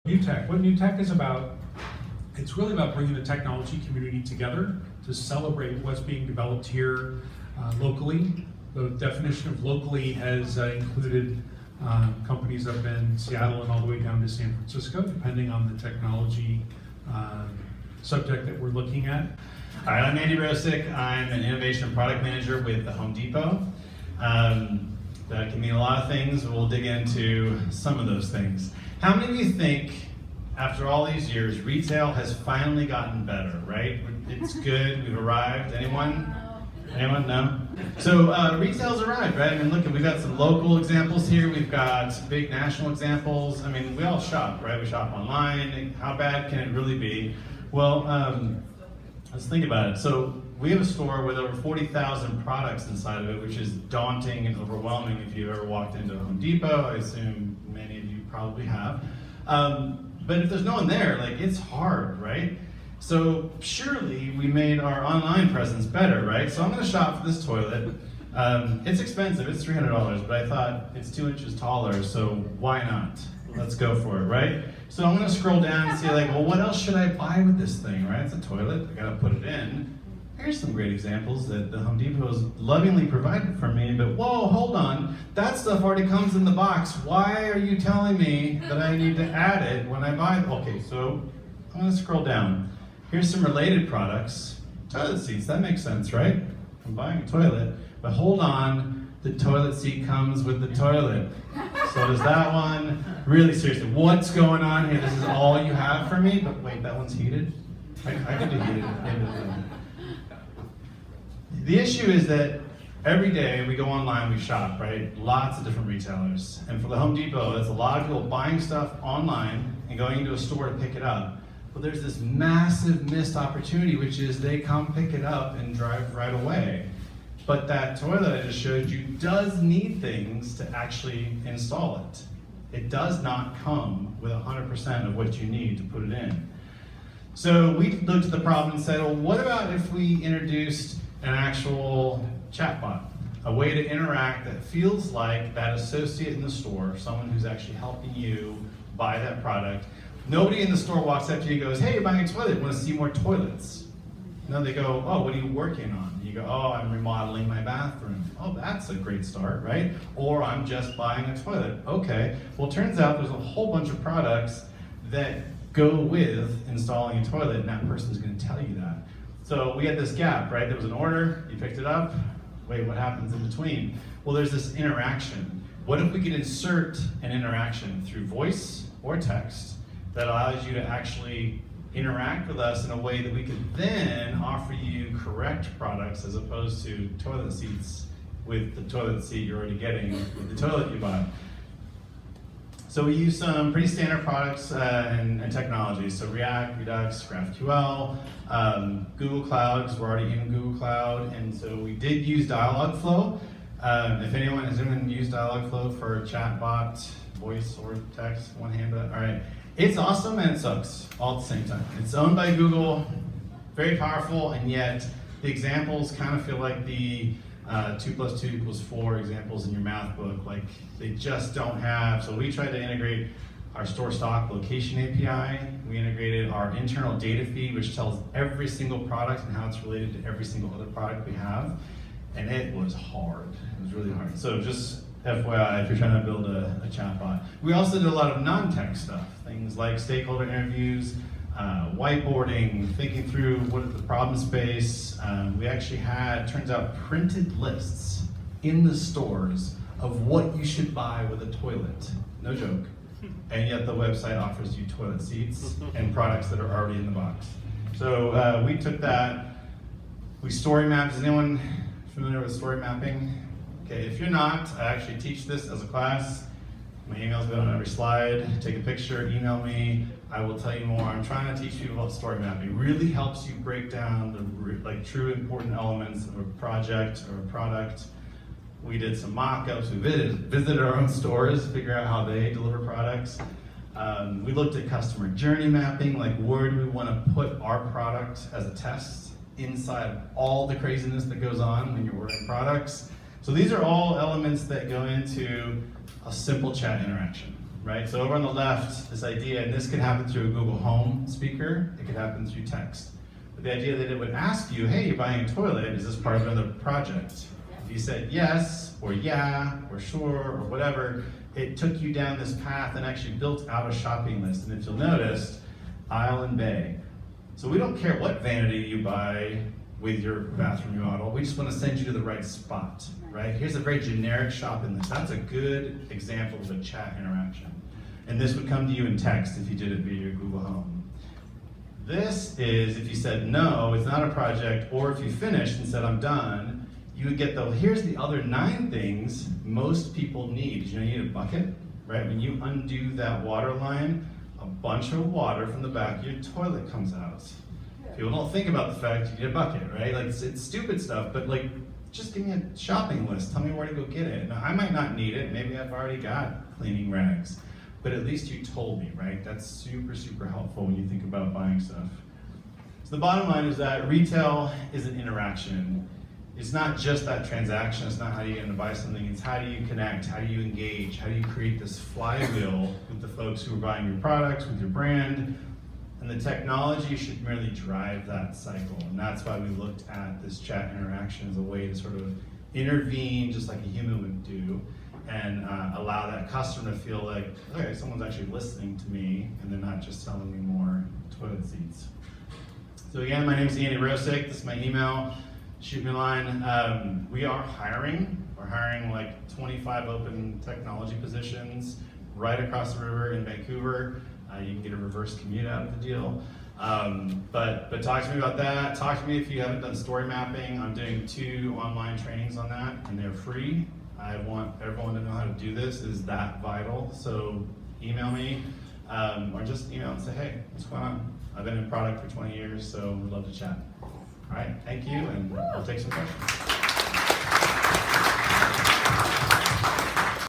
NewTech. What NewTech is about, it's really about bringing the technology community together to celebrate what's being developed here locally. The definition of locally has included companies up in Seattle and all the way down to San Francisco, depending on the technology subject that we're looking at. All right, I'm Andy Rosic. I'm an innovation and product manager with the Home Depot. That can mean a lot of things, and we'll dig into some of those things. How many of you think, after all these years, retail has finally gotten better, right? It's good, we've arrived. Anyone? Anyone? No? So retail's arrived, right? I mean, look, we've got some local examples here. We've got big national examples. I mean, we all shop, right? We shop online. How bad can it really be? Well, let's think about it. So we have a store with over 40,000 products inside of it, which is daunting and overwhelming if you've ever walked into a Home Depot. I assume many of you probably have. But if there's no one there, like, it's hard, right? So surely we made our online presence better, right? So I'm gonna shop for this toilet. It's expensive, it's $300, but I thought it's 2 inches taller, so why not? Let's go for it, right? So I'm gonna scroll down and see, like, well, what else should I buy with this thing, right? It's a toilet, I gotta put it in. Here's some great examples that the Home Depot has lovingly provided for me, but whoa, hold on. That stuff already comes in the box. Why are you telling me that I need to add it when I buy it? Okay, so I'm gonna scroll down. Here's some related products. Toilet seats, that makes sense, right? I'm buying a toilet, but hold on, the toilet seat comes with the toilet. So does that one. Really seriously, what's going on here? This is all you have for me? But wait, that one's heated? I could do heated. The issue is that every day we go online, we shop, right? Lots of different retailers. And for the Home Depot, it's a lot of people buying stuff online and going into a store to pick it up. But there's this massive missed opportunity, which is they come pick it up and drive right away. But that toilet I just showed you does need things to actually install it. It does not come with 100% of what you need to put it in. So we looked at the problem and said, well, what about if we introduced an actual chatbot, a way to interact that feels like that associate in the store, someone who's actually helping you buy that product. Nobody in the store walks up to you and goes, hey, you're buying a toilet, want to see more toilets? No, they go, oh, what are you working on? You go, oh, I'm remodeling my bathroom. Oh, that's a great start, right? Or I'm just buying a toilet. Okay, well, it turns out there's a whole bunch of products that go with installing a toilet, and that person's gonna tell you that. So we had this gap, right? There was an order, you picked it up, wait, what happens in between? Well, there's this interaction. What if we could insert an interaction through voice or text that allows you to actually interact with us in a way that we could then offer you correct products as opposed to toilet seats with the toilet seat you're already getting with the toilet you buy. So we use some pretty standard products and technologies. So React, Redux, GraphQL, Google Cloud, because we're already in Google Cloud. And so we did use Dialogflow. If anyone has used Dialogflow for a chatbot, voice or text, one hand up, all right. It's awesome and it sucks all at the same time. It's owned by Google, very powerful, and yet the examples kind of feel like the 2 + 2 = 4 examples in your math book. Like, they just don't have, so we tried to integrate our store stock location API. We integrated our internal data feed, which tells every single product and how it's related to every single other product we have. And it was hard, it was really hard. So just FYI, if you're trying to build a chatbot. We also did a lot of non-tech stuff, things like stakeholder interviews, whiteboarding, thinking through what is the problem space. We actually had, turns out, printed lists in the stores of what you should buy with a toilet. No joke. And yet the website offers you toilet seats and products that are already in the box. So we took that, we story mapped. Is anyone familiar with story mapping? Okay, if you're not, I actually teach this as a class. My email's been on every slide. Take a picture, email me. I will tell you more. I'm trying to teach people about story mapping. It really helps you break down the true important elements of a project or a product. We did some mock-ups. We visited our own stores, figure out how they deliver products. We looked at customer journey mapping, like where do we want to put our product as a test inside all the craziness that goes on when you're ordering products. So these are all elements that go into a simple chat interaction. right? So over on the left, this idea, and this could happen through a Google Home speaker, it could happen through text. But the idea that it would ask you, hey, you're buying a toilet, is this part of another project? If you said yes, or yeah, or sure, or whatever, it took you down this path and actually built out a shopping list. And if you'll notice, aisle and bay. So we don't care what vanity you buy with your bathroom remodel, we just want to send you to the right spot, right? Here's a very generic shopping list. That's a good example of a chat interaction. And this would come to you in text if you did it via your Google Home. This is if you said no, it's not a project, or if you finished and said I'm done, you would get the, here's the other 9 things most people need. You know, you need a bucket, right? When you undo that water line, a bunch of water from the back of your toilet comes out. People don't think about the fact you need a bucket, right? Like it's stupid stuff, but like, just give me a shopping list. Tell me where to go get it. Now, I might not need it. Maybe I've already got cleaning rags, but at least you told me, right? That's super, super helpful when you think about buying stuff. So the bottom line is that retail is an interaction. It's not just that transaction. It's not how you get to buy something. It's how do you connect? How do you engage? How do you create this flywheel with the folks who are buying your products, with your brand? And the technology should merely drive that cycle. And that's why we looked at this chat interaction as a way to sort of intervene just like a human would do and allow that customer to feel like, okay, someone's actually listening to me and they're not just selling me more toilet seats. So again, my name is Andy Rosic. This is my email. Shoot me a line. We are hiring. We're hiring like 25 open technology positions right across the river in Vancouver. You can get a reverse commute out of the deal. But talk to me about that. Talk to me if you haven't done story mapping. I'm doing 2 online trainings on that, and they're free. I want everyone to know how to do this. It is that vital. So email me, or just email and say, hey, what's going on? I've been in product for 20 years, so we'd love to chat. All right, thank you, and we'll take some questions.